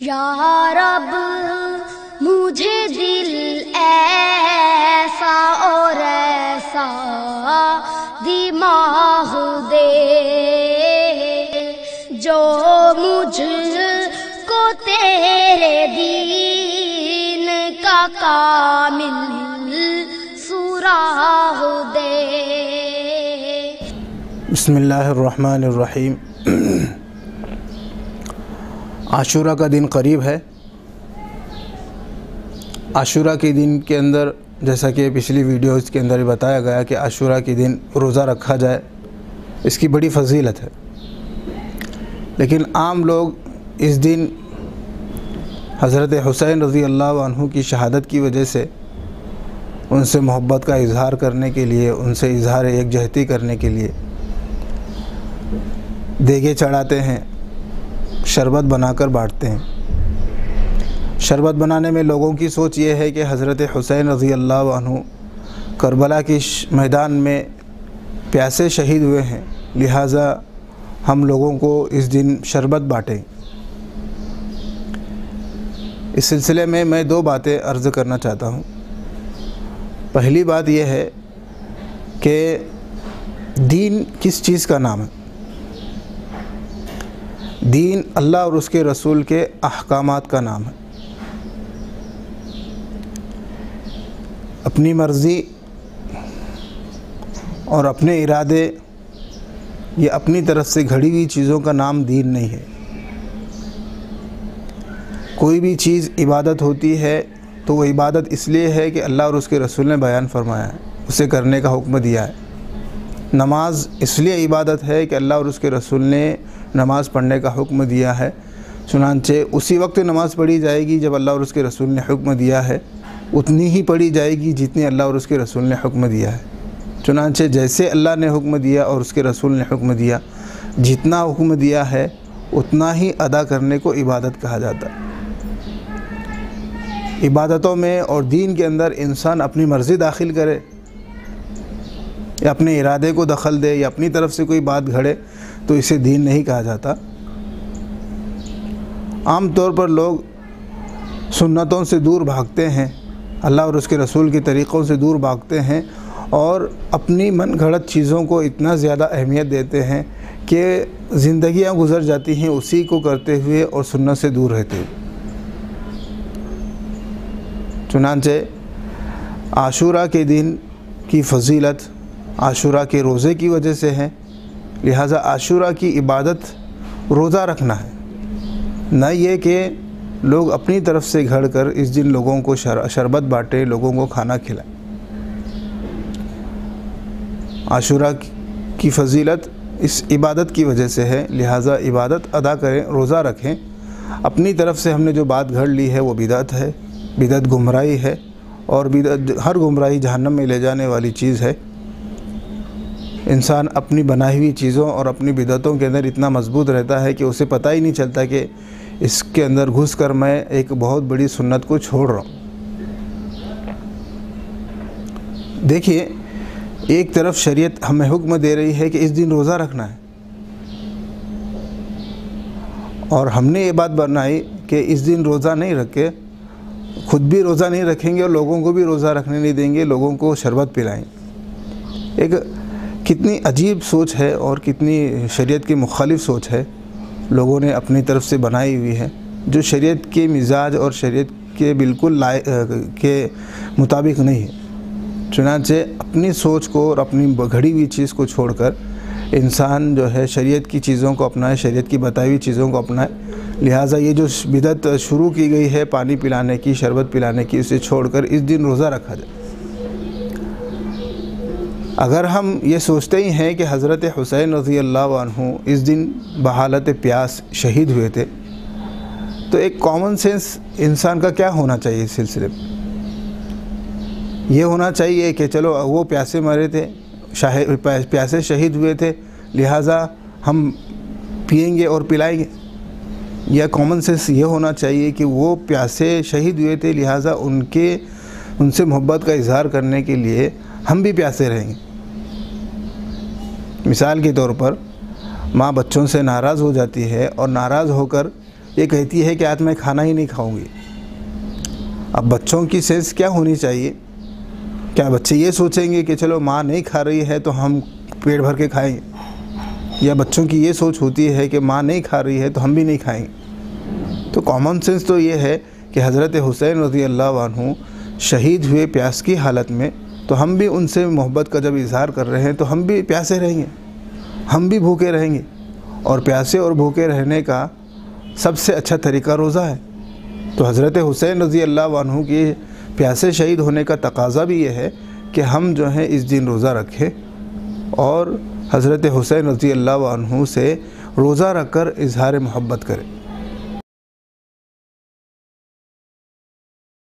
या रब मुझे दिल ऐसा और ऐसा दिमाग दे जो मुझको तेरे दीन का कामिल सुराग दे। बिस्मिल्लाहिर्रहमानिर्रहीम। आशूरा का दिन करीब है। आशूरा के दिन के अंदर, जैसा कि पिछली वीडियोज़ के अंदर ही बताया गया कि आशूरा के दिन रोज़ा रखा जाए, इसकी बड़ी फजीलत है। लेकिन आम लोग इस दिन हज़रत हुसैन रज़ी अल्लाह अन्हु की शहादत की वजह से उनसे मोहब्बत का इज़हार करने के लिए, उनसे इज़हार एकजहती करने के लिए देगे चढ़ाते हैं, शरबत बनाकर बांटते हैं। शरबत बनाने में लोगों की सोच ये है कि हज़रत हुसैन रज़ी अल्लाह अन्हु करबला के मैदान में प्यासे शहीद हुए हैं, लिहाजा हम लोगों को इस दिन शरबत बाँटें। इस सिलसिले में मैं दो बातें अर्ज़ करना चाहता हूँ। पहली बात यह है कि दीन किस चीज़ का नाम है। दीन अल्लाह और उसके रसूल के अहकामात का नाम है। अपनी मर्ज़ी और अपने इरादे या अपनी तरफ से घड़ी हुई चीज़ों का नाम दीन नहीं है। कोई भी चीज़ इबादत होती है तो वो इबादत इसलिए है कि अल्लाह और उसके रसूल ने बयान फरमाया है, उसे करने का हुक्म दिया है। नमाज इसलिए इबादत है कि अल्लाह और उसके रसूल ने नमाज़ पढ़ने का हुक्म दिया है, चुनांचे उसी वक्त नमाज़ पढ़ी जाएगी जब अल्लाह और उसके रसूल ने हुक्म दिया है, उतनी ही पढ़ी जाएगी जितनी अल्लाह और उसके रसूल ने हुक्म दिया है। चुनांचे जैसे अल्लाह ने हुक्म दिया और उसके रसूल ने हुक्म दिया, जितना हुक्म दिया है उतना ही अदा करने को इबादत कहा जाता है। इबादतों में और दीन के अंदर इंसान अपनी मर्ज़ी दाखिल करे या अपने इरादे को दखल दे या अपनी तरफ से कोई बात घड़े तो इसे दीन नहीं कहा जाता। आम तौर पर लोग सुन्नतों से दूर भागते हैं, अल्लाह और उसके रसूल के तरीक़ों से दूर भागते हैं और अपनी मन घड़त चीज़ों को इतना ज़्यादा अहमियत देते हैं कि ज़िंदगियां गुजर जाती हैं उसी को करते हुए और सुन्नत से दूर रहते हुए। चुनांचे आशूरा के दिन की फजीलत आशूरा के रोज़े की वजह से है, लिहाजा आशूरा की इबादत रोज़ा रखना है, न ये कि लोग अपनी तरफ से घड़ कर इस दिन लोगों को शरबत बाँटें, लोगों को खाना खिलाएं। आशूरा की फजीलत इस इबादत की वजह से है, लिहाजा इबादत अदा करें, रोज़ा रखें। अपनी तरफ से हमने जो बात घड़ ली है वो बिदअत है, बिदअत गुमराही है और बिदअत हर गुमराही जहन्नम में ले जाने वाली चीज़ है। इंसान अपनी बनाई हुई चीज़ों और अपनी बिदअतों के अंदर इतना मजबूत रहता है कि उसे पता ही नहीं चलता कि इसके अंदर घुस कर मैं एक बहुत बड़ी सुन्नत को छोड़ रहा हूँ। देखिए, एक तरफ शरीयत हमें हुक्म दे रही है कि इस दिन रोज़ा रखना है और हमने ये बात बनाई कि इस दिन रोज़ा नहीं रख के खुद भी रोज़ा नहीं रखेंगे और लोगों को भी रोज़ा रखने नहीं देंगे, लोगों को शरबत पिलाएंगे। एक कितनी अजीब सोच है और कितनी शरीयत के मुखालिफ सोच है लोगों ने अपनी तरफ से बनाई हुई है, जो शरीयत के मिजाज और शरीयत के बिल्कुल के मुताबिक नहीं है। चुनांचे अपनी सोच को और अपनी घड़ी हुई चीज़ को छोड़कर इंसान जो है शरीयत की चीज़ों को अपनाए, शरीयत की बताई हुई चीज़ों को अपनाए। लिहाजा ये जो बिदअत शुरू की गई है पानी पिलाने की, शरबत पिलाने की, उसे छोड़कर इस दिन रोज़ा रखा जाए। अगर हम ये सोचते ही हैं कि हज़रत हुसैन रज़ी अल्लाह अन्हु इस दिन बहालत प्यास शहीद हुए थे, तो एक कॉमन सेंस इंसान का क्या होना चाहिए इस सिलसिले में? ये होना चाहिए कि चलो वो प्यासे मरे थे, प्यासे शहीद हुए थे, लिहाजा हम पिएंगे और पिलाएंगे। या कॉमन सेंस ये होना चाहिए कि वो प्यासे शहीद हुए थे, लिहाजा उनसे मोहब्बत का इज़हार करने के लिए हम भी प्यासे रहेंगे। मिसाल के तौर पर माँ बच्चों से नाराज़ हो जाती है और नाराज़ होकर ये कहती है कि आज मैं खाना ही नहीं खाऊंगी। अब बच्चों की सेंस क्या होनी चाहिए? क्या बच्चे ये सोचेंगे कि चलो माँ नहीं खा रही है तो हम पेट भर के खाएंगे, या बच्चों की ये सोच होती है कि माँ नहीं खा रही है तो हम भी नहीं खाएंगे? तो कॉमन सेंस तो ये है कि हज़रत हुसैन रज़ी अल्लाह अन्हु शहीद हुए प्यास की हालत में, तो हम भी उनसे मोहब्बत का जब इज़हार कर रहे हैं तो हम भी प्यासे रहेंगे, हम भी भूखे रहेंगे। और प्यासे और भूखे रहने का सबसे अच्छा तरीका रोज़ा है। तो हज़रत हुसैन रज़ी अल्लाह अन्हु के प्यासे शहीद होने का तकाज़ा भी ये है कि हम जो है इस दिन रोज़ा रखें और हज़रत हुसैन रज़ी अल्लाह अन्हु से रोज़ा रख कर इज़हार मोहब्बत करें।